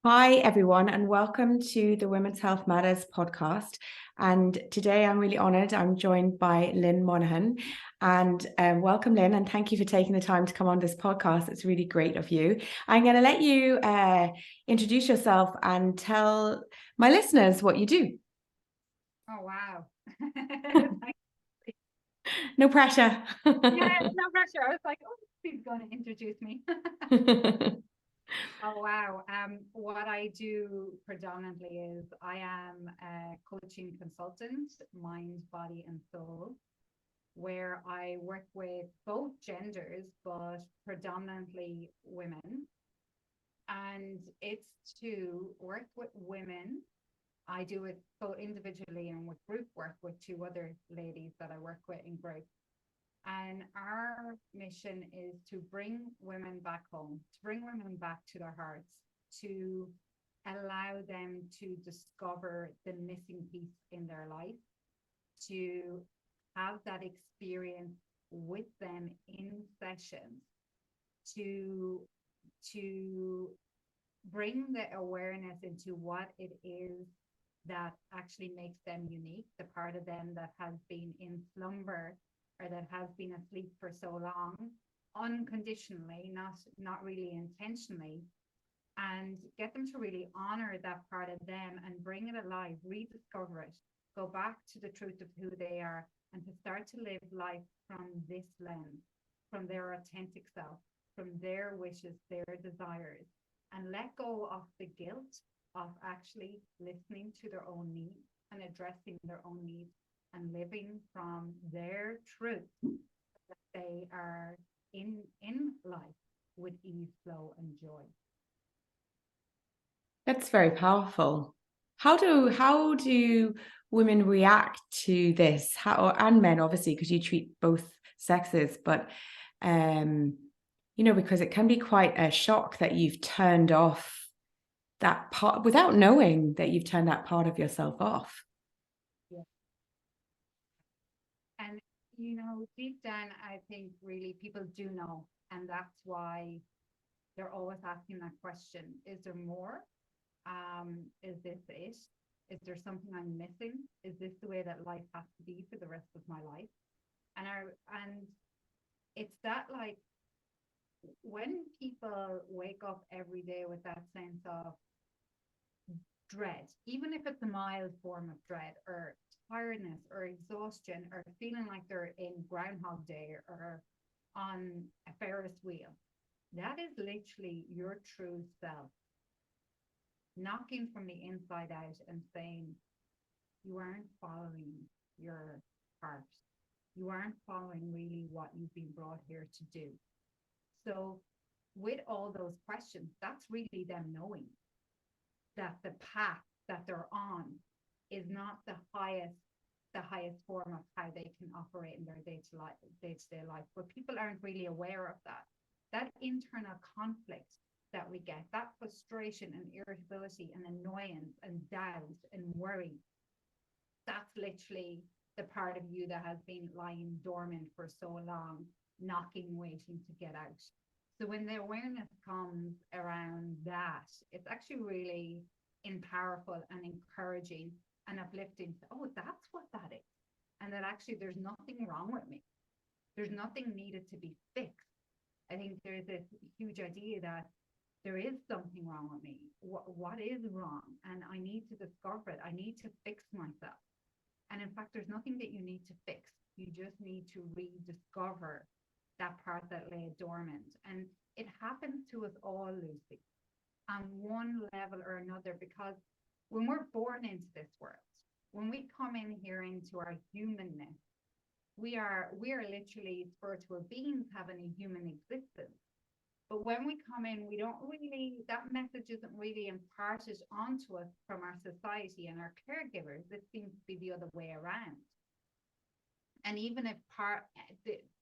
Hi, everyone, and welcome to the Women's Health Matters podcast. And today I'm really honoured. I'm joined by Lyn Monaghan. And welcome, Lynn, and thank you for taking the time to come on this podcast. It's really great of you. I'm going to let you introduce yourself and tell my listeners what you do. Oh, wow. No pressure. Yeah, no pressure. I was like, oh, he's going to introduce me. Oh, wow. What I do predominantly is I am a coaching consultant, mind, body, and soul, where I work with both genders, but predominantly women. And it's to work with women. I do it both individually and with group work with two other ladies that I work with in group. And our mission is to bring women back home, to bring women back to their hearts, to allow them to discover the missing piece in their life, to have that experience with them in sessions, to bring the awareness into what it is that actually makes them unique, the part of them that has been in slumber or that has been asleep for so long, unconditionally, not really intentionally, and get them to really honor that part of them and bring it alive, rediscover it, go back to the truth of who they are, and to start to live life from this lens, from their authentic self, from their wishes, their desires, and let go of the guilt of actually listening to their own needs and addressing their own needs and living from their truth that they are in life with ease, flow, and joy. That's very powerful. How do women react to this? And men, obviously, because you treat both sexes, but because it can be quite a shock that you've turned off that part without knowing that you've turned that part of yourself off. Yeah. And deep down, I think really people do know, and that's why they're always asking that question: is there more? Is this it? Is there something I'm missing? Is this the way that life has to be for the rest of my life? And it's that, like, when people wake up every day with that sense of dread, even if it's a mild form of dread or tiredness or exhaustion or feeling like they're in Groundhog Day or on a Ferris wheel, that is literally your true self knocking from the inside out and saying, you aren't following your heart. You aren't following really what you've been brought here to do. So with all those questions, that's really them knowing that the path that they're on is not the highest form of how they can operate in their day-to-day life. But people aren't really aware of that internal conflict that we get, that frustration and irritability and annoyance and doubt and worry. That's literally the part of you that has been lying dormant for so long, knocking, waiting to get out. So when the awareness comes around that, it's actually really powerful and encouraging and uplifting. Oh, that's what that is. And that actually there's nothing wrong with me. There's nothing needed to be fixed. I think there's this huge idea that there is something wrong with me. What is wrong? And I need to discover it. I need to fix myself. And in fact, there's nothing that you need to fix. You just need to rediscover that part that lay dormant. And it happens to us all, Lucy, on one level or another, because when we're born into this world, when we come in here into our humanness, we are literally spiritual beings having a human existence. But when we come in, we don't really, that message isn't really imparted onto us from our society and our caregivers. It seems to be the other way around. And even if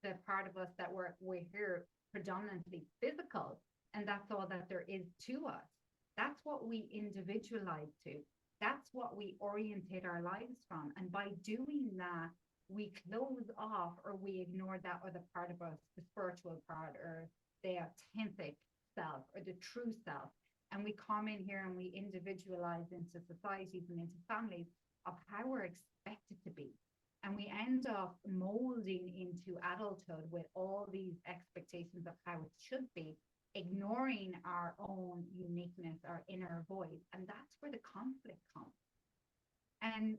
the part of us that we're here predominantly physical, and that's all that there is to us, that's what we individualize to. That's what we orientate our lives from. And by doing that, we close off or we ignore that other part of us, the spiritual part or the authentic self or the true self And we come in here and we individualize into societies and into families of how we're expected to be. And we end up molding into adulthood with all these expectations of how it should be, ignoring our own uniqueness, our inner voice. And that's where the conflict comes. And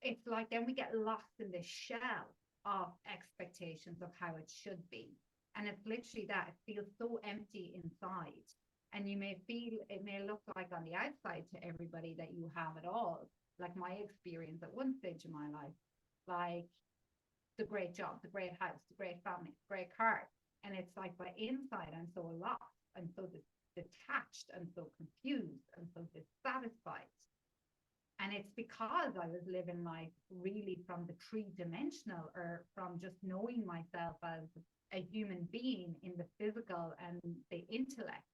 it's like then we get lost in the shell of expectations of how it should be. And it's literally that it feels so empty inside. And you may feel, it may look like on the outside to everybody that you have it all, like my experience at one stage in my life, like the great job, the great house, the great family, the great car. And it's like by inside, I'm so lost, I'm so detached, I'm so confused, I'm so dissatisfied. And it's because I was living life really from the three-dimensional, or from just knowing myself as a human being in the physical and the intellect,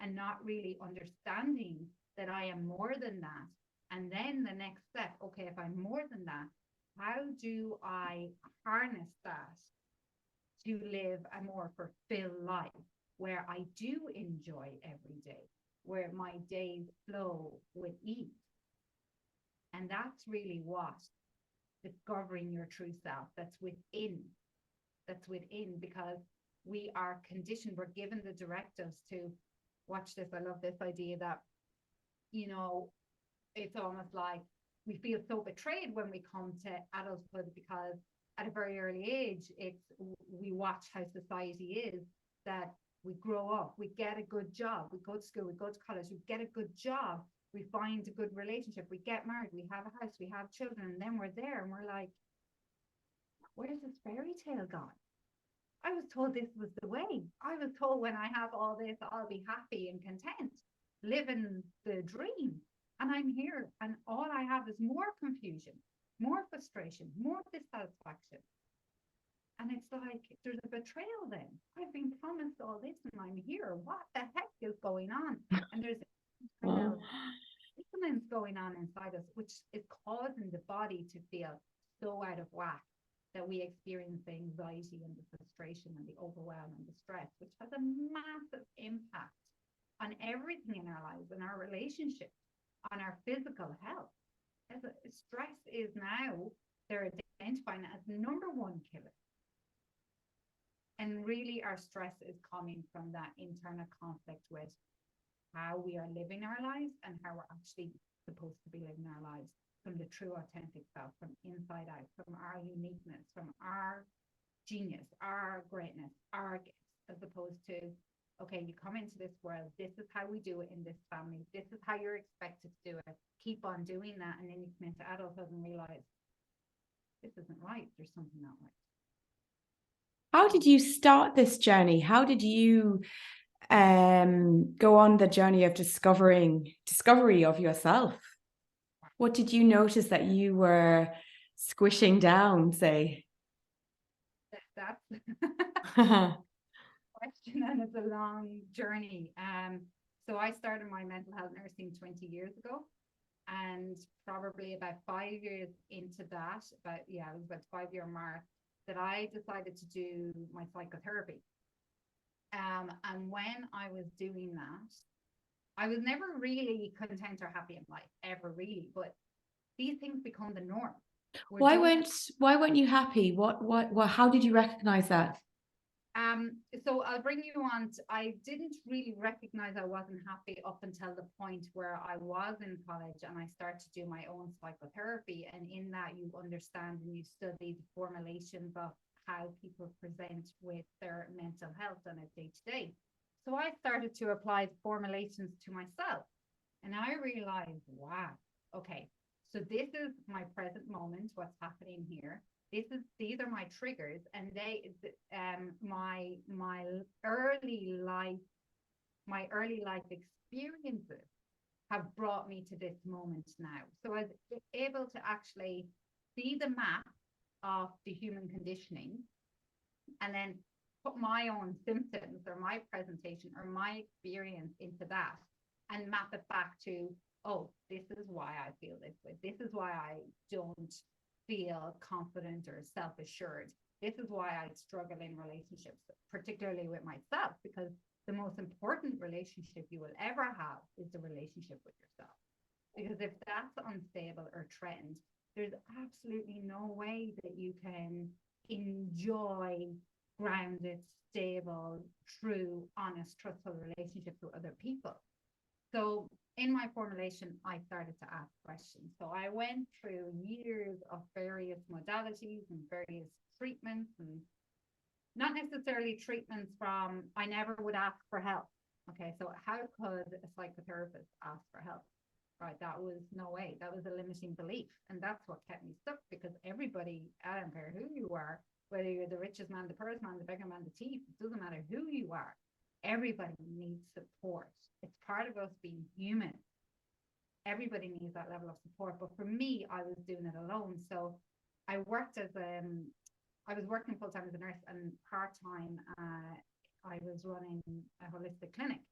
and not really understanding that I am more than that. And then the next step, okay, if I'm more than that, how do I harness that to live a more fulfilled life where I do enjoy every day, where my days flow with ease? And that's really what discovering your true self, that's within, because we are conditioned, we're given the directives to watch this. I love this idea that, you know, it's almost like we feel so betrayed when we come to adulthood, because at a very early age, we watch how society is, that we grow up, we get a good job, we go to school, we go to college, we get a good job, we find a good relationship, we get married, we have a house, we have children, and then we're there and we're like, where's this fairy tale gone? I was told this was the way. I was told when I have all this, I'll be happy and content, living the dream. And I'm here, and all I have is more confusion, more frustration, more dissatisfaction. And it's like, there's a betrayal then. I've been promised all this and I'm here. What the heck is going on? And there's kind of dissonance going on inside us, which is causing the body to feel so out of whack that we experience the anxiety and the frustration and the overwhelm and the stress, which has a massive impact on everything in our lives, in our relationships, on our physical health. Stress is now, they're identifying it as the number one killer. And really our stress is coming from that internal conflict with how we are living our lives and how we're actually supposed to be living our lives, from the true authentic self, from inside out, from our uniqueness, from our genius, our greatness, our gifts, as opposed to, okay, you come into this world, this is how we do it in this family, this is how you're expected to do it, keep on doing that, and then you come into adulthood and realize this isn't right, there's something not right. How did you start this journey? How did you go on the journey of discovery of yourself? What did you notice that you were squishing down, say? That's question, and it's a long journey. So I started my mental health nursing 20 years ago, and probably about 5 years into that, it was about 5-year mark, that I decided to do my psychotherapy. And when I was doing that, I was never really content or happy in life, ever really, but these things become the norm. Why weren't you happy? How did you recognize that? So I'll bring you on. I didn't really recognize I wasn't happy up until the point where I was in college and I started to do my own psychotherapy. And in that, you understand and you study the formulations of how people present with their mental health on a day-to-day. So I started to apply the formulations to myself, and I realized, wow, okay, so this is my present moment, what's happening here. These are my triggers, and my early life experiences have brought me to this moment now. So I was able to actually see the map of the human conditioning, and then put my own symptoms or my presentation or my experience into that, and map it back to, oh, this is why I feel this way. This is why I don't feel confident or self-assured. This is why I struggle in relationships, particularly with myself, because the most important relationship you will ever have is the relationship with yourself. Because if that's unstable or threatened, there's absolutely no way that you can enjoy grounded, stable, true, honest, trustful relationships with other people. So in my formulation, I started to ask questions. So I went through years of various modalities and various treatments, and not necessarily treatments from, I never would ask for help. Okay, so how could a psychotherapist ask for help? Right, that was no way. That was a limiting belief. And that's what kept me stuck, because everybody, I don't care who you are, whether you're the richest man, the poorest man, the beggar man, the thief, it doesn't matter who you are. Everybody needs support. It's part of us being human. Everybody needs that level of support. But for me, I was doing it alone. So I worked as I was working full-time as a nurse, and part-time I was running a holistic clinic.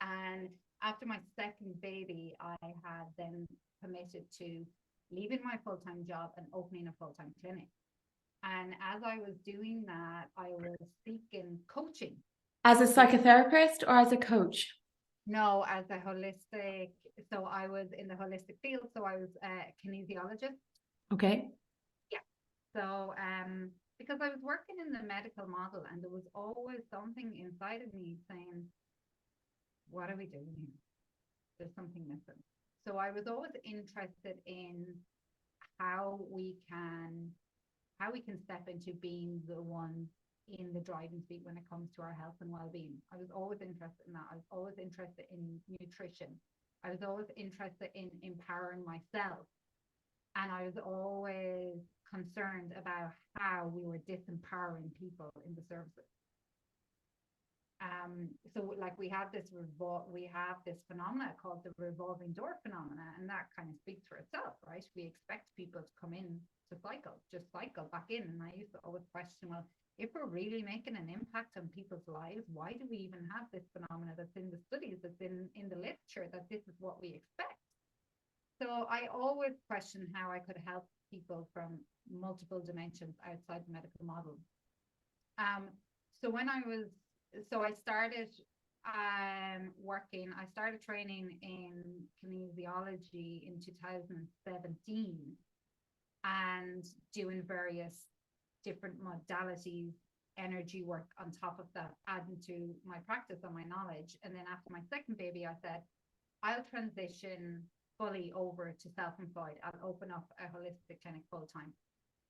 And after my second baby, I had then committed to leaving my full-time job and opening a full-time clinic. And as I was doing that, I was seeking coaching. As a psychotherapist or as a coach? No, as a holistic. So I was in the holistic field. So I was a kinesiologist. Okay. Yeah. So because I was working in the medical model, and there was always something inside of me saying, what are we doing here? There's something missing. So I was always interested in how we can step into being the one in the driving seat when it comes to our health and well-being. I was always interested in that. I was always interested in nutrition. I was always interested in empowering myself. And I was always concerned about how we were disempowering people in the services. So like we have this phenomena called the revolving door phenomena, and that kind of speaks for itself, right? We expect people to come in to just cycle back in. And I used to always question, well, if we're really making an impact on people's lives, why do we even have this phenomena that's in the studies, that's in the literature, that this is what we expect? So I always questioned how I could help people from multiple dimensions outside the medical model. So I started I started training in kinesiology in 2017, and doing various different modalities, energy work on top of that, adding to my practice and my knowledge. And then after my second baby, I said, I'll transition fully over to self-employed. I'll open up a holistic clinic full-time.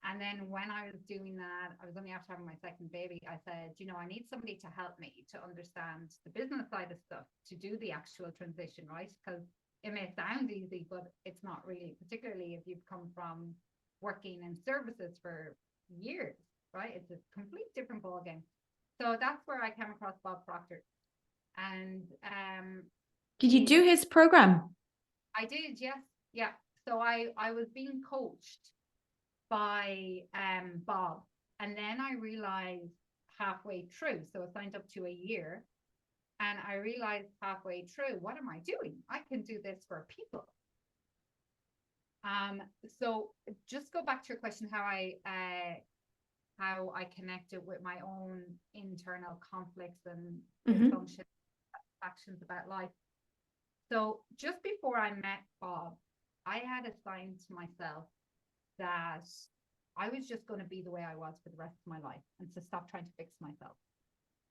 And then when I was doing that, I was only after having my second baby, I said, I need somebody to help me to understand the business side of stuff, to do the actual transition, right? Because it may sound easy, but it's not really, particularly if you've come from working in services for years, right? It's a complete different ballgame. So that's where I came across Bob Proctor. And did you do his program? I did, yes. Yeah. So I was being coached by Bob, and then I realized halfway through, so I signed up to a year, and I realized halfway through, what am I doing? I can do this for people. So just go back to your question, how I connected with my own internal conflicts and dysfunction actions about life. So just before I met Bob, I had assigned to myself that I was just going to be the way I was for the rest of my life, and to stop trying to fix myself.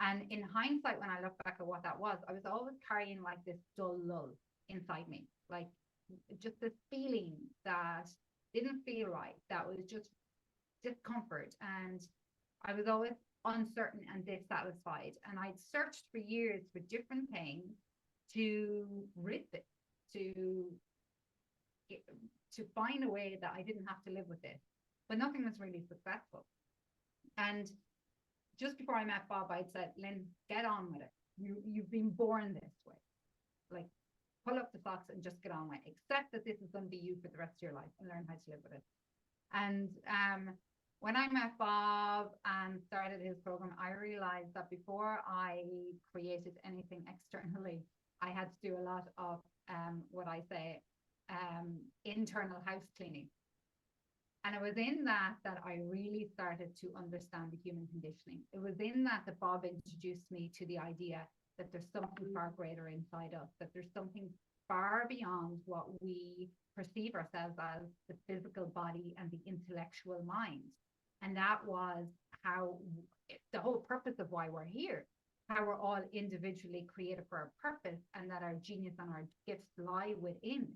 And in hindsight, when I look back at what that was, I was always carrying like this dull lull inside me, like just this feeling that didn't feel right, that was just discomfort. And I was always uncertain and dissatisfied. And I'd searched for years for different things to rid it, to find a way that I didn't have to live with it, but nothing was really successful. And just before I met Bob, I'd said, Lynn, get on with it. You've been born this way. Like, pull up the socks and just get on with it. Accept that this is going to be you for the rest of your life, and learn how to live with it. And when I met Bob and started his program, I realized that before I created anything externally, I had to do a lot of what I say internal house cleaning. And it was in that I really started to understand the human conditioning. It was in that Bob introduced me to the idea that there's something far greater inside us, that there's something far beyond what we perceive ourselves as, the physical body and the intellectual mind. And that was how the whole purpose of why we're here, how we're all individually created for a purpose, and that our genius and our gifts lie within,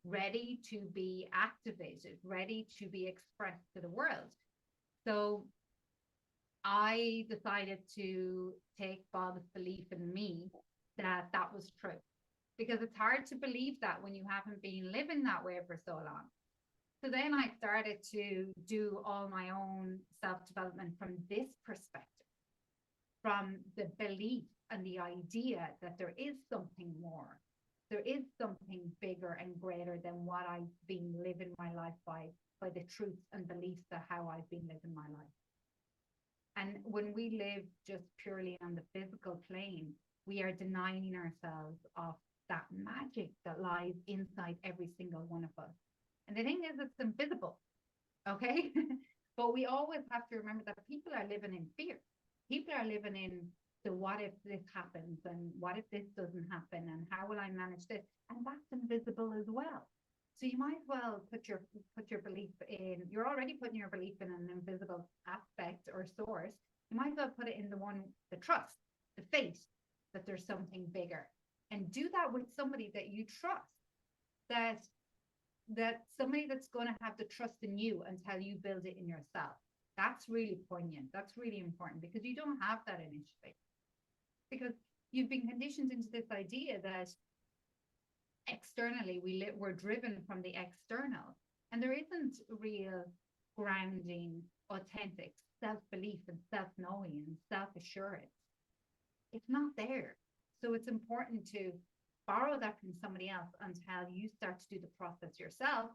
ready to be activated, ready to be expressed to the world. So I decided to take Bob's belief in me that that was true, because it's hard to believe that when you haven't been living that way for so long. So then I started to do all my own self-development from this perspective, from the belief and the idea that there is something more. There is something bigger and greater than what I've been living my life by the truths and beliefs of how I've been living my life. And when we live just purely on the physical plane, we are denying ourselves of that magic that lies inside every single one of us. And the thing is, it's invisible, okay? But we always have to remember that people are living in fear. People are living in the what if this happens, and what if this doesn't happen, and how will I manage this? And that's invisible as well. So you might as well put your belief in, you're already putting your belief in an invisible aspect or source. You might as well put it in the one, the trust, the faith that there's something bigger. And do that with somebody that you trust, that somebody that's going to have the trust in you until you build it in yourself. That's really poignant. That's really important, because you don't have that initially. Because you've been conditioned into this idea that externally we're driven from the external, and there isn't real grounding, authentic self-belief and self-knowing and self-assurance. It's not there. So it's important to borrow that from somebody else until you start to do the process yourself,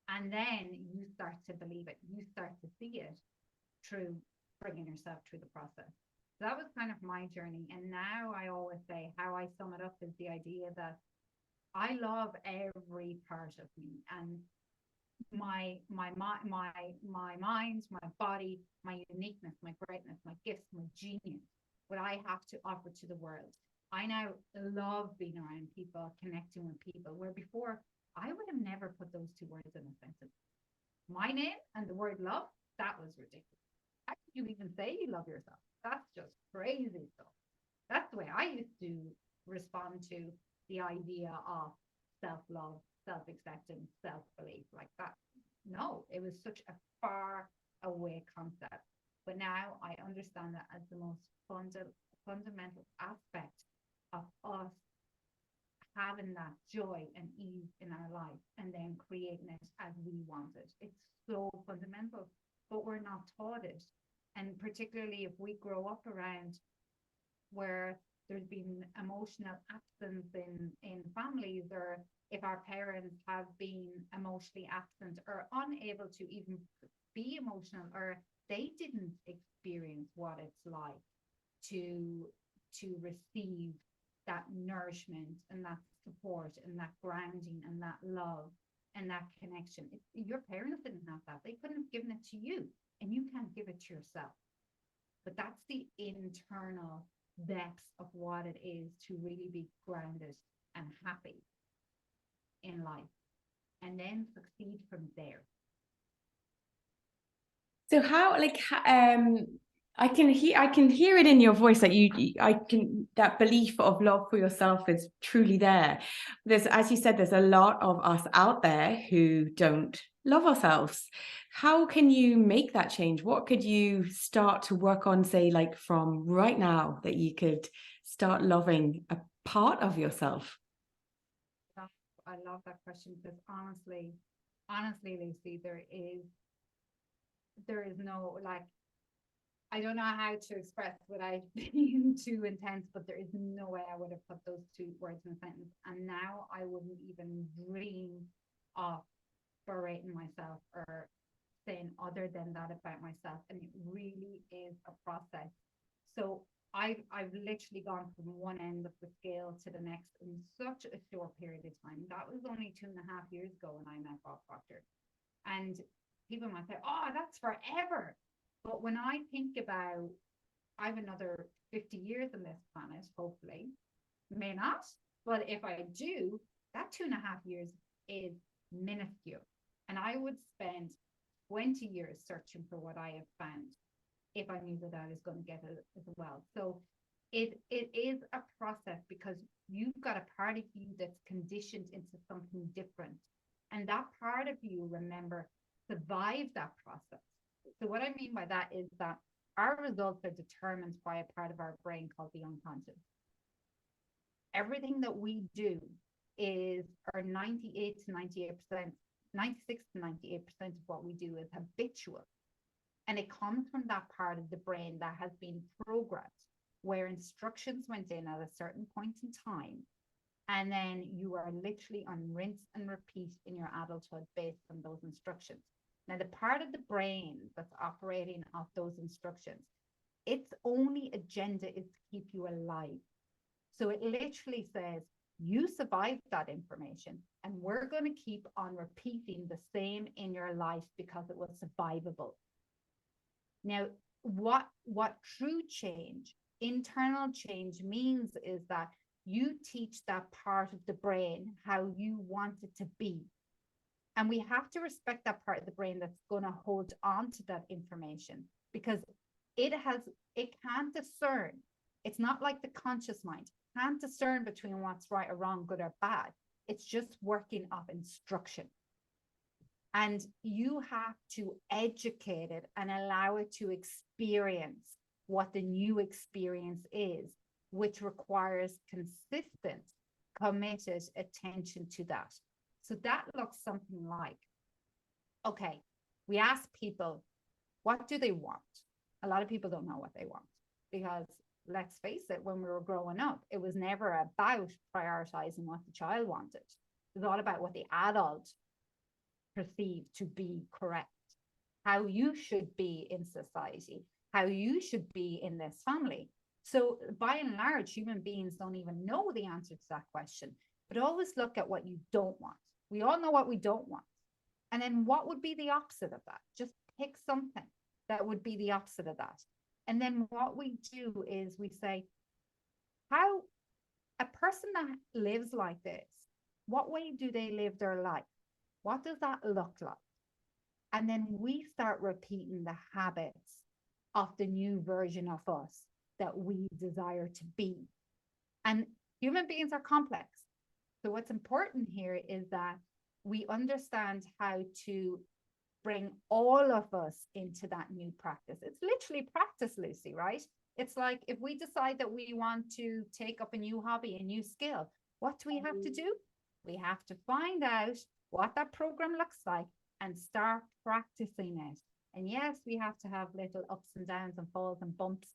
and then you start to believe it, you start to see it through bringing yourself through the process. So that was kind of my journey. And now I always say, how I sum it up is the idea that I love every part of me, and my mind, my body, my uniqueness, my greatness, my gifts, my genius, what I have to offer to the world. I now love being around people, connecting with people, where before I would have never put those two words in a sentence. My name and the word love, that was ridiculous. How could you even say you love yourself? That's just crazy stuff. That's the way I used to respond to the idea of self-love, self-acceptance, self-belief, like that. No, it was such a far away concept. But now I understand that as the most fundamental aspect of us having that joy and ease in our life, and then creating it as we want it. It's so fundamental, but we're not taught it. And particularly if we grow up around where there's been emotional absence in families, or if our parents have been emotionally absent or unable to even be emotional, or they didn't experience what it's like to receive that nourishment and that support and that grounding and that love and that connection. Your parents didn't have that. They couldn't have given it to you, and you can't give it to yourself. But that's the internal depths of what it is to really be grounded and happy in life, and then succeed from there. So how, I can hear it in your voice that that belief of love for yourself is truly there. There's, as you said, there's a lot of us out there who don't love ourselves. How can you make that change? What could you start to work on, say, like from right now, that you could start loving a part of yourself? I love that question, because honestly, Lucy, there is no, like, I don't know how to express without being too intense, but there is no way I would have put those two words in a sentence. And now I wouldn't even dream of berating myself or saying other than that about myself. And it really is a process. So I've literally gone from one end of the scale to the next in such a short period of time. That was only 2.5 years ago when I met Bob Proctor. And people might say, oh, that's forever. But when I think about, I have another 50 years on this planet, hopefully, may not, but if I do, that 2.5 years is minuscule. And I would spend 20 years searching for what I have found if I knew that I was going to get it as well. So it is a process, because you've got a part of you that's conditioned into something different. And that part of you, remember, survived that process. So what I mean by that is that our results are determined by a part of our brain called the unconscious. Everything that we do is, or 98 to 98%, 96 to 98% of what we do is habitual. And it comes from that part of the brain that has been programmed, where instructions went in at a certain point in time. And then you are literally on rinse and repeat in your adulthood based on those instructions. Now, the part of the brain that's operating off those instructions, its only agenda is to keep you alive. So it literally says, you survived that information, and we're going to keep on repeating the same in your life because it was survivable. Now, what true change, internal change means is that you teach that part of the brain how you want it to be. And we have to respect that part of the brain that's going to hold on to that information, because it can't discern. It's not like the conscious mind. It can't discern between what's right or wrong, good or bad. It's just working off instruction. And you have to educate it and allow it to experience what the new experience is, which requires consistent, committed attention to that. So that looks something like, okay, we ask people, what do they want? A lot of people don't know what they want, because let's face it, when we were growing up, it was never about prioritizing what the child wanted. It was all about what the adult perceived to be correct, how you should be in society, how you should be in this family. So by and large, human beings don't even know the answer to that question, but always look at what you don't want. We all know what we don't want. And then what would be the opposite of that? Just pick something that would be the opposite of that. And then what we do is we say, how a person that lives like this, what way do they live their life? What does that look like? And then we start repeating the habits of the new version of us that we desire to be. And human beings are complex. So what's important here is that we understand how to bring all of us into that new practice. It's literally practice, Lucy, right? It's like if we decide that we want to take up a new hobby, a new skill, what do we have to do? We have to find out what that program looks like and start practicing it. And yes, we have to have little ups and downs and falls and bumps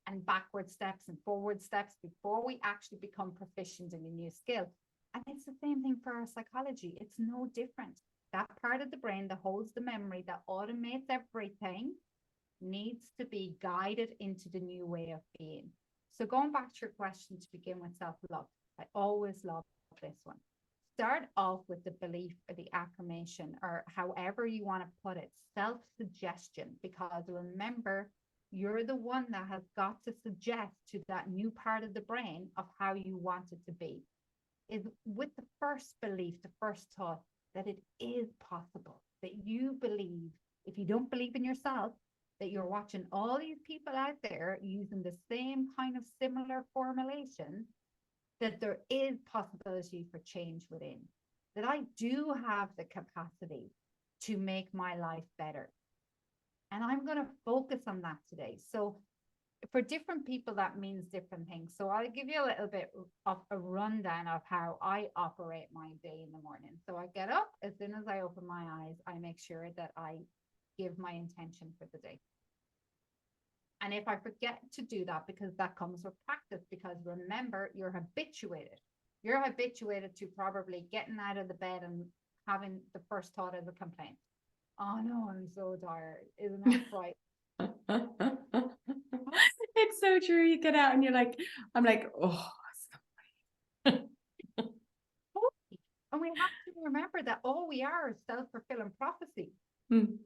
and backward steps and forward steps before we actually become proficient in a new skill. And it's the same thing for our psychology. It's no different. That part of the brain that holds the memory, that automates everything, needs to be guided into the new way of being. So going back to your question to begin with, self-love, I always love this one. Start off with the belief or the affirmation, or however you want to put it, self-suggestion, because remember, you're the one that has got to suggest to that new part of the brain of how you want it to be. Is with the first belief, the first thought, that it is possible, that you believe, if you don't believe in yourself, that you're watching all these people out there using the same kind of similar formulation, that there is possibility for change within, that I do have the capacity to make my life better. And I'm going to focus on that today. So for different people, that means different things. So I'll give you a little bit of a rundown of how I operate my day in the morning. So I get up, as soon as I open my eyes, I make sure that I give my intention for the day. And if I forget to do that, because that comes with practice, because remember, you're habituated to probably getting out of the bed and having the first thought as a complaint. Oh no, I'm so tired. Isn't that right? It's so true. You get out and you're like, I'm like, oh, and we have to remember that all we are is self-fulfilling prophecy. Mm.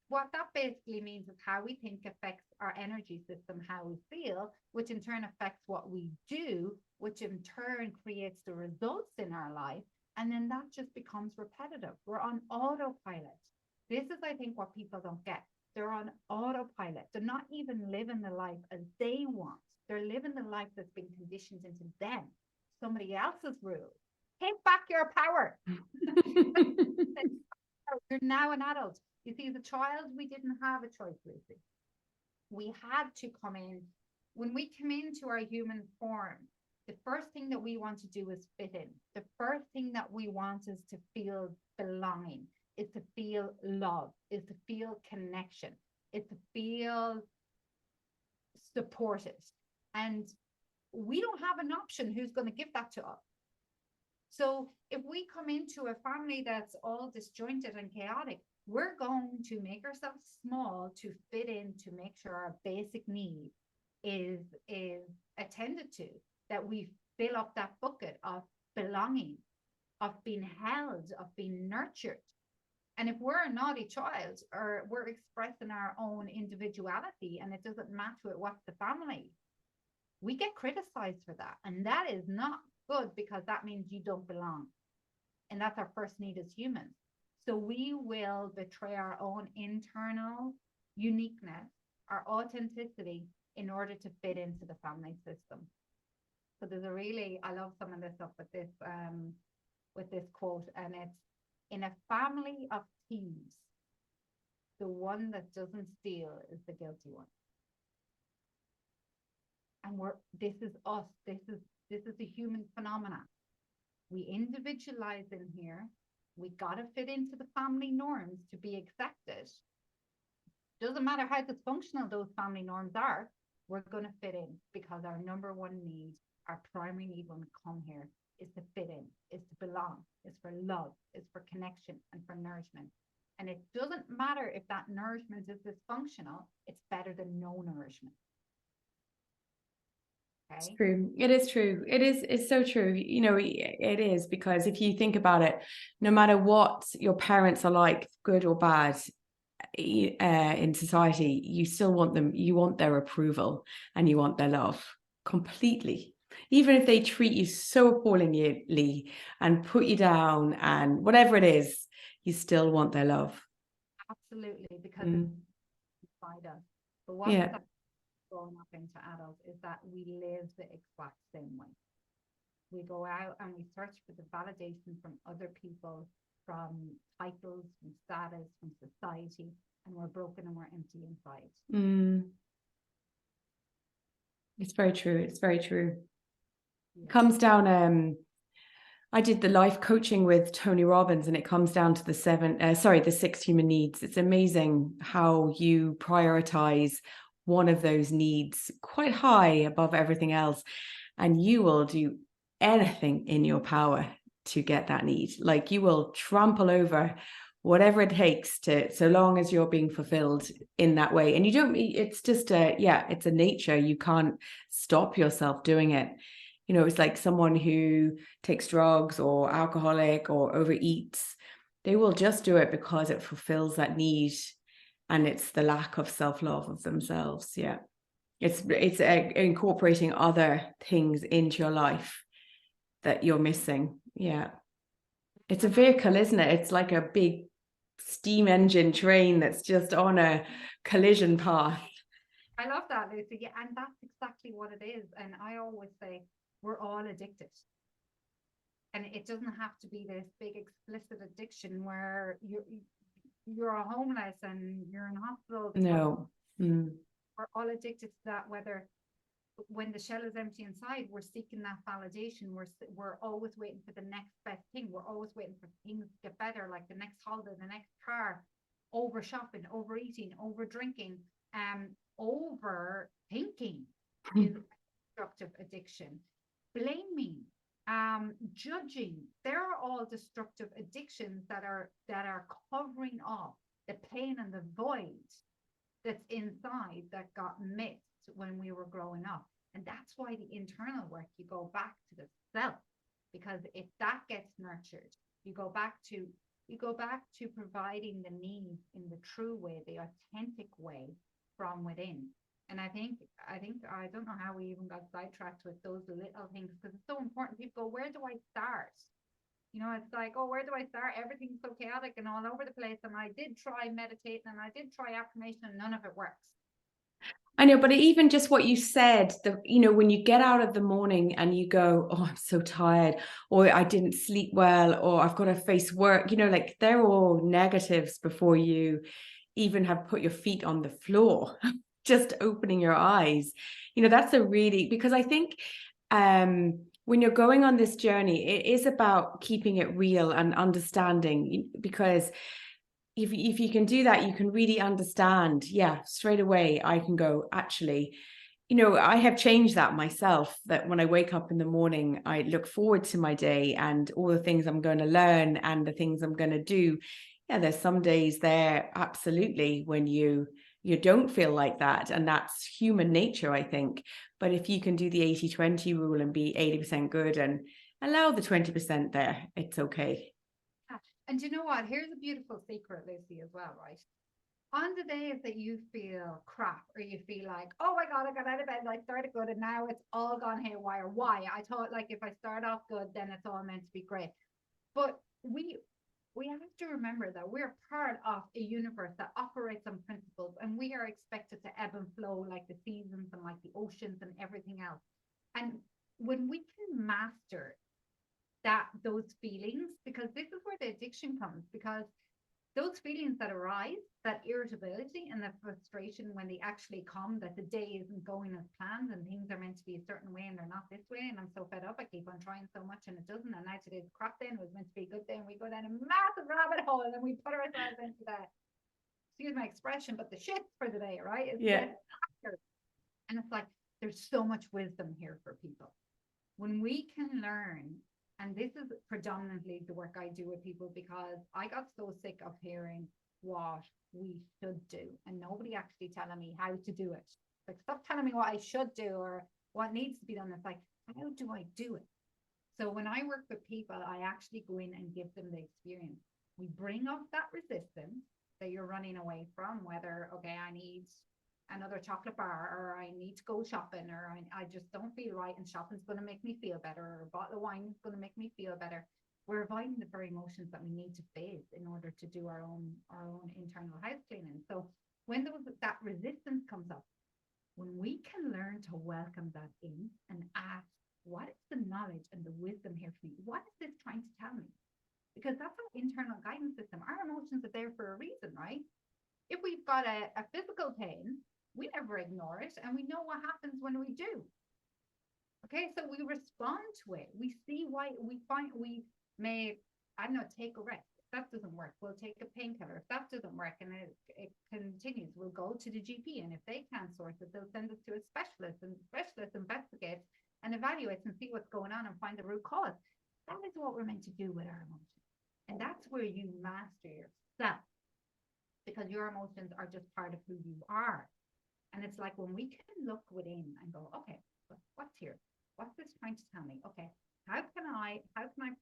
What that basically means is how we think affects our energy system, how we feel, which in turn affects what we do, which in turn creates the results in our life. And then that just becomes repetitive. We're on autopilot. This is, I think, what people don't get. They're on autopilot. They're not even living the life as they want. They're living the life that's been conditioned into them, somebody else's rules. Take back your power. You're now an adult. You see, as a child, we didn't have a choice, Lucy. We had to come in. When we come into our human form, the first thing that we want to do is fit in. The first thing that we want is to feel belonging, is to feel love, is to feel connection, is to feel supported. And we don't have an option who's going to give that to us. So if we come into a family that's all disjointed and chaotic, we're going to make ourselves small to fit in, to make sure our basic need is attended to, that we fill up that bucket of belonging, of being held, of being nurtured. And if we're a naughty child, or we're expressing our own individuality and it doesn't match with what's the family, we get criticized for that. And that is not good, because that means you don't belong. And that's our first need as humans. So we will betray our own internal uniqueness, our authenticity, in order to fit into the family system. So there's a really, I love summing this up with this quote, and it's, in a family of thieves, the one that doesn't steal is the guilty one. And this is us. This is the human phenomena. We individualize in here. We got to fit into the family norms to be accepted. Doesn't matter how dysfunctional those family norms are, we're going to fit in, because our number one need, our primary need when we come here, is to fit in, is to belong, is for love, is for connection and for nourishment. And it doesn't matter if that nourishment is dysfunctional, it's better than no nourishment. It's true. It is true. It's so true. It is, because if you think about it, no matter what your parents are like, good or bad, in society, you still want them, you want their approval and you want their love completely. Even if they treat you so appallingly and put you down and whatever it is, you still want their love. Absolutely, because it's inside us. But what's that growing up into adults is that we live the exact same way. We go out and we search for the validation from other people, from titles, from status, from society, and we're broken and we're empty inside. It's very true. It's very true. Yeah. It comes down, I did the life coaching with Tony Robbins, and it comes down to the 6 human needs. It's amazing how you prioritize one of those needs quite high above everything else, and you will do anything in your power to get that need. Like, you will trample over whatever it takes to, so long as you're being fulfilled in that way. And you don't, it's just it's a nature. You can't stop yourself doing it. It's like someone who takes drugs or alcoholic or overeats. They will just do it because it fulfills that need, and it's the lack of self-love of themselves. Yeah. It's incorporating other things into your life that you're missing. Yeah. It's a vehicle, isn't it? It's like a big steam engine train that's just on a collision path. I love that, Lucy. Yeah, and that's exactly what it is. And I always say, we're all addicted. And it doesn't have to be this big explicit addiction where you're homeless and you're in hospital. No. We're all addicted to that, whether when the shell is empty inside, we're seeking that validation. We're always waiting for the next best thing. We're always waiting for things to get better, like the next holiday, the next car, over shopping, overeating, over drinking, overthinking is destructive addiction. Blaming, judging, they're all destructive addictions that are covering up the pain and the void that's inside that got missed when we were growing up. And that's why the internal work, you go back to the self, because if that gets nurtured, you go back to You go back to providing the needs in the true way, the authentic way from within. And I don't know how we even got sidetracked with those little things, because it's so important. People go, where do I start? It's like, oh, where do I start? Everything's so chaotic and all over the place. And I did try meditating and I did try affirmation and none of it works. I know, but even just what you said, when you get out of the morning and you go, oh, I'm so tired, or I didn't sleep well, or I've got to face work, like they're all negatives before you even have put your feet on the floor. Just opening your eyes, that's because I think when you're going on this journey, it is about keeping it real and understanding, because if you can do that, you can really understand. Yeah, straight away I can go, actually, I have changed that myself, that when I wake up in the morning, I look forward to my day and all the things I'm going to learn and the things I'm going to do. Yeah, there's some days there, absolutely, when you don't feel like that, and that's human nature, I think. But if you can do the 80-20 rule and be 80% good and allow the 20% there, it's okay. And you know what? Here's a beautiful secret, Lucy, as well, right? On the days that you feel crap, or you feel like, oh my God, I got out of bed, I started good, and now it's all gone haywire. Why? I thought, like, if I start off good, then it's all meant to be great. But we have to remember that we're part of a universe that operates on principles, and we are expected to ebb and flow like the seasons and like the oceans and everything else. And when we can master those feelings, because this is where the addiction comes, because those feelings that arise, that irritability and the frustration when they actually come, that the day isn't going as planned and things are meant to be a certain way and they're not this way, and I'm so fed up, I keep on trying so much and it doesn't, and now today's crap day and it was meant to be a good day, and we go down a massive rabbit hole and then we put ourselves into that, excuse my expression, but the shit for the day, right? And it's like, there's so much wisdom here for people. When we can learn, and this is predominantly the work I do with people, because I got so sick of hearing what we should do and nobody actually telling me how to do it. Like, stop telling me what I should do or what needs to be done. It's like, how do I do it? So when I work with people, I actually go in and give them the experience. We bring up that resistance that you're running away from, whether, okay, I need another chocolate bar, or I need to go shopping, or I just don't feel right and shopping's going to make me feel better, or a bottle of wine is going to make me feel better. We're avoiding the very emotions that we need to face in order to do our own internal house cleaning. So when that resistance comes up, when we can learn to welcome that in and ask, what is the knowledge and the wisdom here for me? What is this trying to tell me? Because that's our internal guidance system. Our emotions are there for a reason, right? If we've got a physical pain, we never ignore it, and we know what happens when we do. Okay, so we respond to it. We see why. We may, I don't know, take a rest. If that doesn't work, we'll take a painkiller. If that doesn't work and it continues, we'll go to the GP, and if they can't sort it, they'll send us to a specialist, and the specialist investigates and evaluates and see what's going on and find the root cause. That is what we're meant to do with our emotions. And that's where you master yourself, because your emotions are just part of who you are. And it's like, when we can look within and go, okay, what's here? What's this trying to tell me? Okay, how can I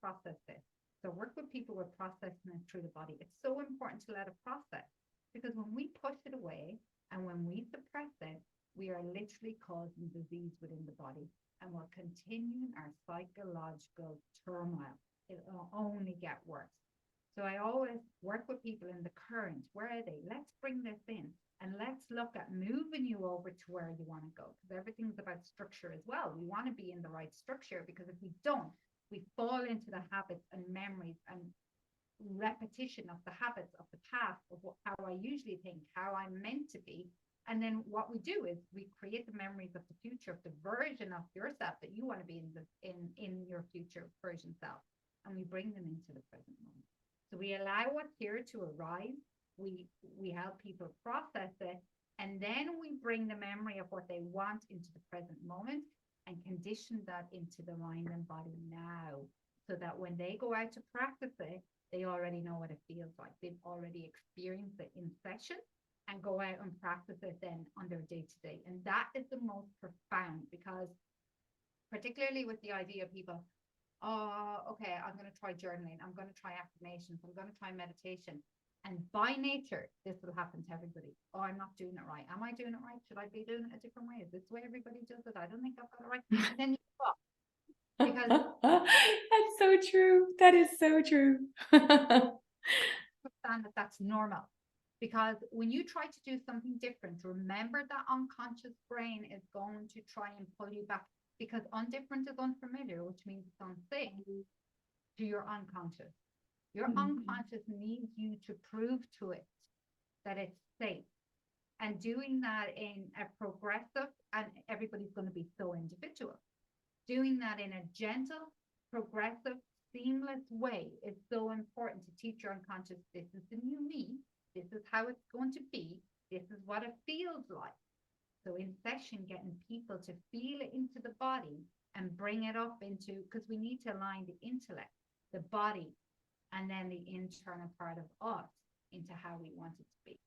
process this? So work with people with processing it through the body. It's so important to let it process, because when we push it away and when we suppress it, we are literally causing disease within the body, and we're continuing our psychological turmoil. It will only get worse. So I always work with people in the current. Where are they? Let's bring this in. And let's look at moving you over to where you want to go, because everything's about structure as well. We want to be in the right structure, because if we don't, we fall into the habits and memories and repetition of the habits of the past, of how I usually think, how I'm meant to be. And then what we do is we create the memories of the future, of the version of yourself that you want to be in your future version self, and we bring them into the present moment. So we allow what's here to arise. We help people process it, and then we bring the memory of what they want into the present moment and condition that into the mind and body now, so that when they go out to practice it, they already know what it feels like. They've already experienced it in session and go out and practice it then on their day-to-day. And that is the most profound, because particularly with the idea of people, oh, okay, I'm going to try journaling. I'm going to try affirmations. I'm going to try meditation. And by nature, this will happen to everybody. Oh, I'm not doing it right. Am I doing it right? Should I be doing it a different way? Is this the way everybody does it? I don't think I've got it right. And then you stop because That's so true. That is so true. understand that that's normal. Because when you try to do something different, remember that unconscious brain is going to try and pull you back because undifferent is unfamiliar, which means it's unsafe to your unconscious. Your unconscious needs you to prove to it that it's safe. And doing that in a progressive, and everybody's going to be so individual, doing that in a gentle, progressive, seamless way is so important to teach your unconscious, this is the new me, this is how it's going to be, this is what it feels like. So in session, getting people to feel it into the body and bring it up into, because we need to align the intellect, the body, and then the internal part of us into how we want it to be.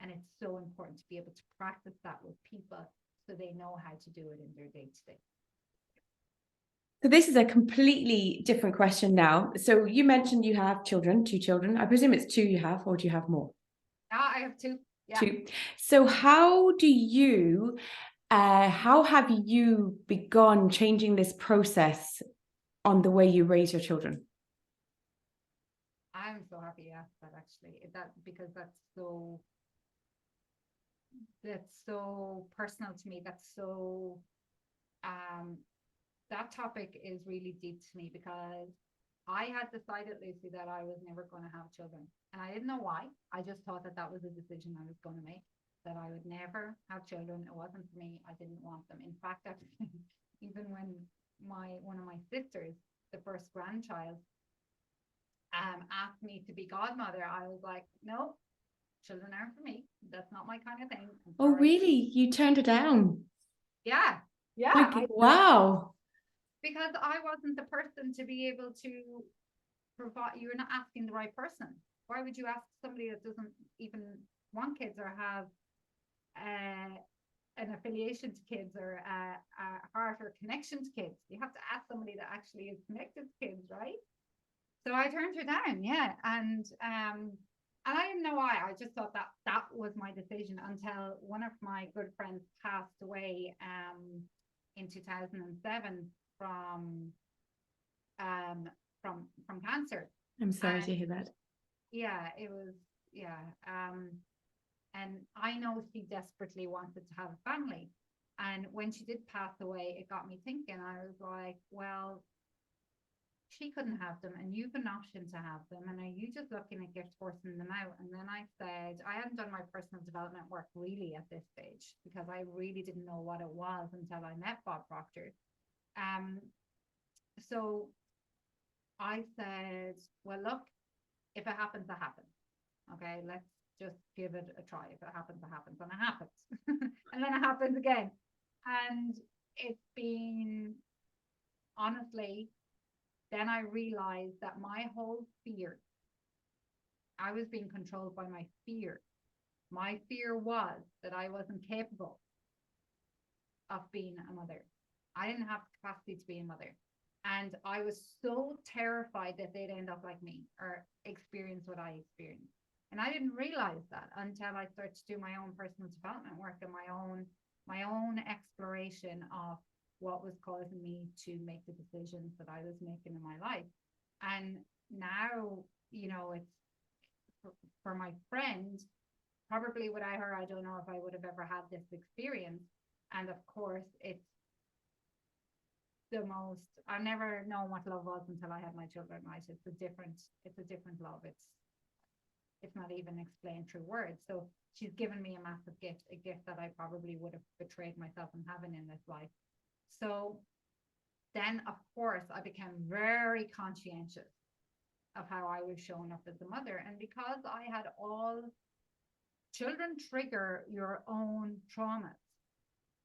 And it's so important to be able to practice that with people so they know how to do it in their day-to-day. So this is a completely different question now. So you mentioned you have children, 2 children. I presume it's 2 you have, or do you have more? I have 2. Yeah. 2. So how have you begun changing this process on the way you raise your children? I'm so happy you asked that, actually, because that's so personal to me. That topic is really deep to me because I had decided, Lucy, that I was never going to have children, and I didn't know why. I just thought that was a decision I was going to make, that I would never have children. It wasn't for me. I didn't want them. In fact, actually, even when one of my sisters, the first grandchild, asked me to be godmother, I was like, no, children aren't for me. That's not my kind of thing. Oh, really? You turned it down? Yeah. Yeah. Like, wow. Because I wasn't the person to be able to provide. You're not asking the right person. Why would you ask somebody that doesn't even want kids or have an affiliation to kids or a heart or connection to kids? You have to ask somebody that actually is connected to kids, right? So I turned her down, yeah. And I didn't know why. I just thought that was my decision until one of my good friends passed away in 2007 from cancer. I'm sorry to hear that. Yeah, it was, yeah. And I know she desperately wanted to have a family. And when she did pass away, it got me thinking. I was like, well, she couldn't have them and you've an option to have them, and are you just looking at gift forcing them out? And then I said, I hadn't done my personal development work really at this stage because I really didn't know what it was until I met Bob Proctor. So I said, well, look, if it happens, it happens. Okay, let's just give it a try. If it happens, it happens. And it happens. And then it happens again. And it's been, honestly, then I realized that my whole fear, I was being controlled by my fear. My fear was that I wasn't capable of being a mother. I didn't have the capacity to be a mother. And I was so terrified that they'd end up like me or experience what I experienced. And I didn't realize that until I started to do my own personal development work and my own exploration of what was causing me to make the decisions that I was making in my life. And now, it's for my friend, probably without her, I don't know if I would have ever had this experience. And of course, it's the most, I never known what love was until I had my children, right? It's a different love. It's not even explained through words. So she's given me a massive gift, a gift that I probably would have betrayed myself in having in this life. So then, of course, I became very conscientious of how I was showing up as a mother. And because I had children trigger your own traumas.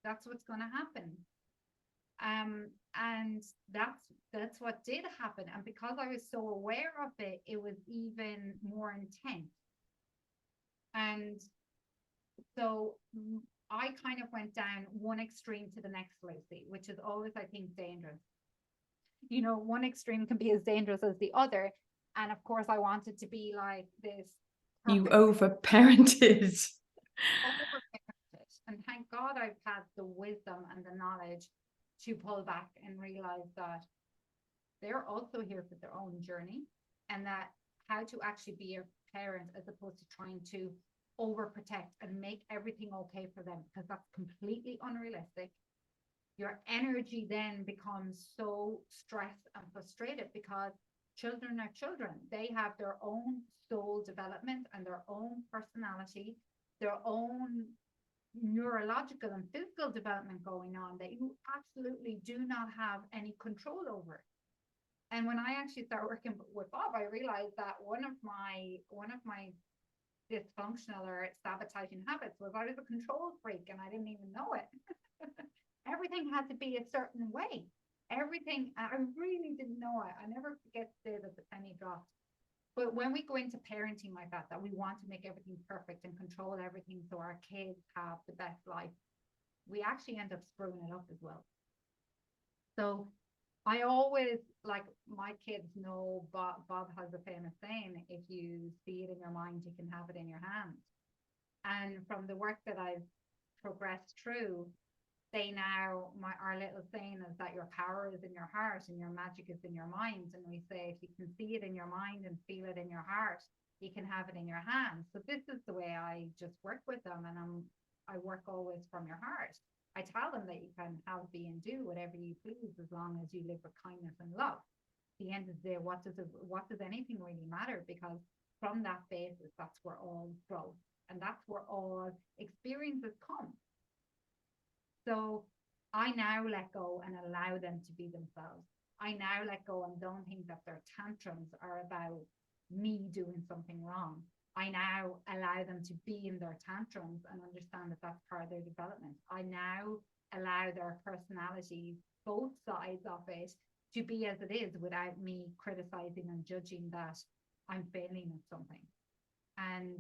That's what's going to happen. And that's what did happen. And because I was so aware of it, it was even more intense. And so I kind of went down one extreme to the next, Lucy, which is always, I think, dangerous. you know, one extreme can be as dangerous as the other. And of course, I wanted to be like this. You over-parented. And thank God I've had the wisdom and the knowledge to pull back and realize that they're also here for their own journey, and that how to actually be a parent as opposed to trying to overprotect and make everything okay for them, because that's completely unrealistic. Your energy then becomes so stressed and frustrated because children are children. They have their own soul development and their own personality, their own neurological and physical development going on that you absolutely do not have any control over. And when I actually started working with Bob, I realized that one of my dysfunctional or sabotaging habits was I was a control freak and I didn't even know it. Everything had to be a certain way. Everything, I really didn't know it. I never forget the day that the penny dropped. But when we go into parenting like that we want to make everything perfect and control everything so our kids have the best life, we actually end up screwing it up as well. So I always, like, my kids know Bob has a famous saying, if you see it in your mind, you can have it in your hand. And from the work that I've progressed through, they now, our little saying is that your power is in your heart and your magic is in your mind. And we say, if you can see it in your mind and feel it in your heart, you can have it in your hands. So this is the way I just work with them. And I work always from your heart. I tell them that you can have, be, and do whatever you please as long as you live with kindness and love. At the end of the day, what does anything really matter? Because from that basis, that's where all growth and that's where all experiences come. So I now let go and allow them to be themselves. I now let go and don't think that their tantrums are about me doing something wrong. I now allow them to be in their tantrums and understand that that's part of their development. I now allow their personalities, both sides of it, to be as it is without me criticizing and judging that I'm failing at something. And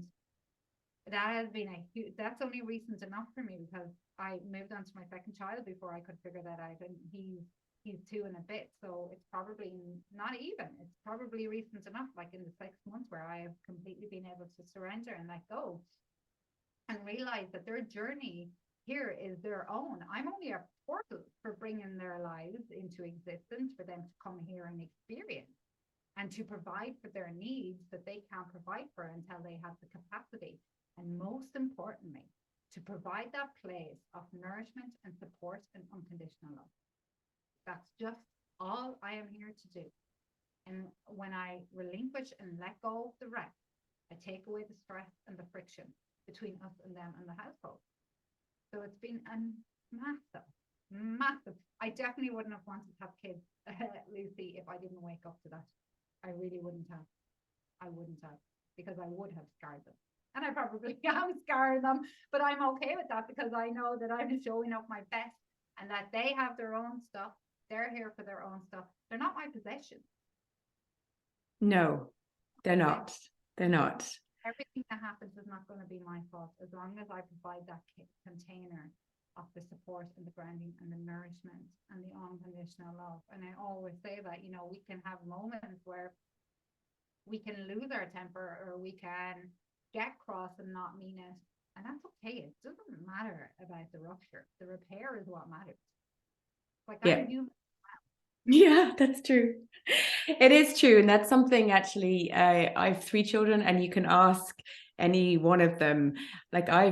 that has been that's only recent enough for me because I moved on to my second child before I could figure that out. And he's 2 and a bit. So it's probably not even, it's probably recent enough, like in the 6 months where I have completely been able to surrender and let go and realize that their journey here is their own. I'm only a portal for bringing their lives into existence for them to come here and experience and to provide for their needs that they can't provide for until they have the capacity. And most importantly, to provide that place of nourishment and support and unconditional love. That's just all I am here to do. And when I relinquish and let go of the rest, I take away the stress and the friction between us and them and the household. So it's been a massive. I definitely wouldn't have wanted to have kids, Lucy, if I didn't wake up to that. I really wouldn't have. I wouldn't have, because I would have scarred them. And I probably am scarring them, but I'm okay with that because I know that I'm showing up my best and that they have their own stuff. They're here for their own stuff. They're not my possession. No, they're not. They're not. Everything that happens is not going to be my fault as long as I provide that container of the support and the grounding and the nourishment and the unconditional love. And I always say that, you know, we can have moments where we can lose our temper or we can get cross and not mean it. And that's okay. It doesn't matter about the rupture. The repair is what matters. Like, yeah. I'm human. Yeah, that's true. It is true. And that's something actually, I have 3 children and you can ask any one of them, like I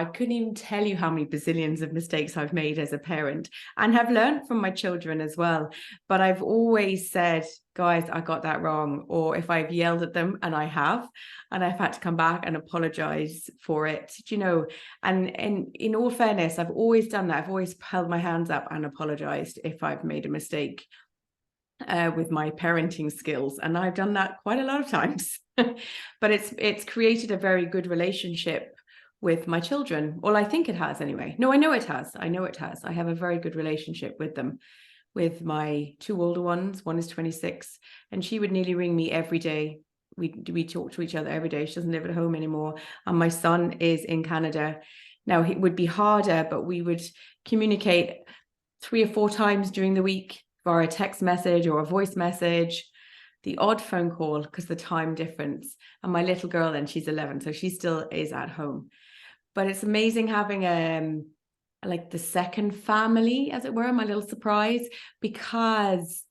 couldn't even tell you how many bazillions of mistakes I've made as a parent and have learned from my children as well. But I've always said, guys, I got that wrong. Or if I've yelled at them, and I have, and I've had to come back and apologize for it, you know, and in all fairness, I've always done that. I've always held my hands up and apologized if I've made a mistake with my parenting skills. And I've done that quite a lot of times, but it's created a very good relationship with my children. Well, I think it has anyway. No, I know it has. I have a very good relationship with them. With my 2 older ones, one is 26 and she would nearly ring me every day. We talk to each other every day. She doesn't live at home anymore. And my son is in Canada. Now, it would be harder, but we would communicate 3 or 4 times during the week. via a text message or a voice message, the odd phone call because the time difference. And my little girl, then she's 11, so she still is at home. But it's amazing having like the second family, as it were, my little surprise, because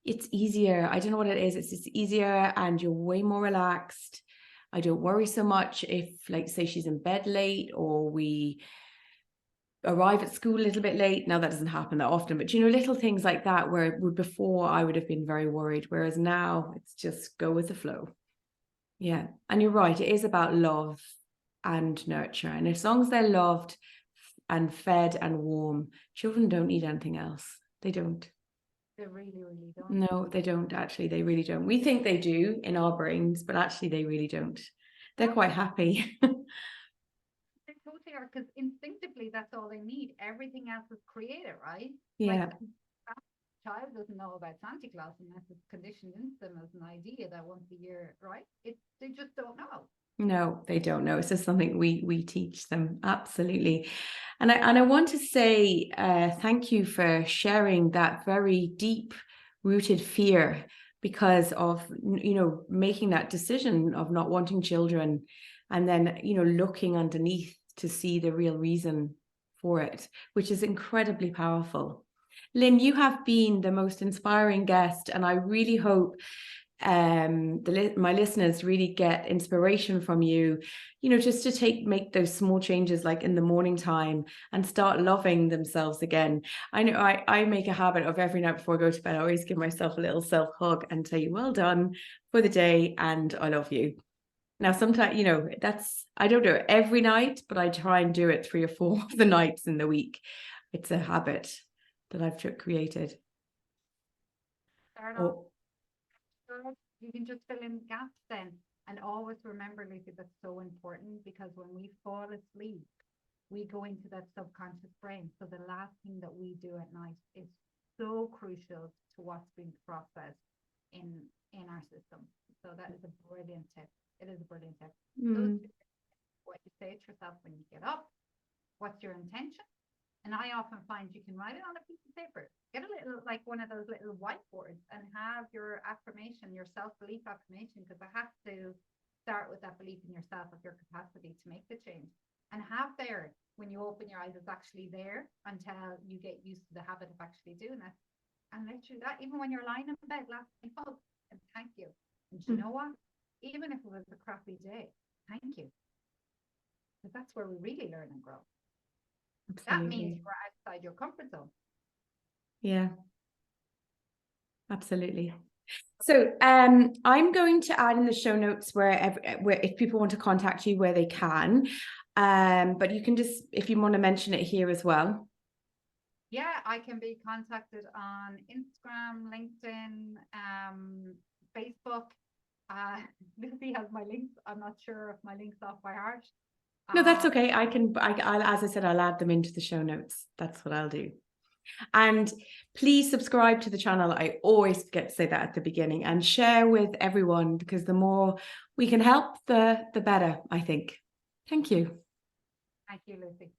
it's easier. I don't know what it is. It's just easier and you're way more relaxed. I don't worry so much if, like, say she's in bed late or we arrive at school a little bit late. Now that doesn't happen that often, but little things like that where before I would have been very worried, whereas now it's just go with the flow. Yeah. And you're right, it is about love and nurture, and as long as they're loved and fed and warm, children don't need anything else. They don't. They really, really don't. No, they don't. Actually, they really don't. We think they do in our brains, but actually they really don't. They're quite happy. They totally are, because instinctively that's all they need. Everything else is created, right? Yeah. Like, a child doesn't know about Santa Claus unless it's conditioned into them as an idea that once a year, right? They just don't know. No, they don't know. It's just something we teach them. Absolutely. And I want to say thank you for sharing that very deep rooted fear because of making that decision of not wanting children, and then looking underneath to see the real reason for it, which is incredibly powerful. Lynn, you have been the most inspiring guest, and I really hope my listeners really get inspiration from you, just to make those small changes, like in the morning time, and start loving themselves again. I know I make a habit of every night before I go to bed, I always give myself a little self hug and tell you well done for the day and I love you. Now sometimes that's, I don't do it every night, but I try and do it 3 or 4 of the nights in the week. It's a habit that I've created. You can just fill in gaps then, and always remember, Lucy, that's so important, because when we fall asleep, we go into that subconscious brain. So the last thing that we do at night is so crucial to what's being processed in our system. So that is a brilliant tip. It is a brilliant tip. What you say to yourself when you get up, what's your intention? And I often find you can write it on a piece of paper. Get a little, like one of those little whiteboards, and have your affirmation, your self-belief affirmation, because I have to start with that belief in yourself, of your capacity to make the change. And have there, when you open your eyes, it's actually there until you get used to the habit of actually doing it. And literally that, even when you're lying in bed last night, oh, and thank you. And you know what? Even if it was a crappy day, thank you. Because that's where we really learn and grow. Absolutely. That means you're outside your comfort zone. Yeah, absolutely. So I'm going to add in the show notes where if people want to contact you, where they can, but you can just, if you want to mention it here as well. Yeah, I can be contacted on Instagram, LinkedIn, Facebook. Lucy has my links. I'm not sure if my links off by heart. No, that's okay. I'll, as I said, I'll add them into the show notes. That's what I'll do. And please subscribe to the channel. I always forget to say that at the beginning, and share with everyone, because the more we can help, the better, I think. Thank you. Thank you, Lucy.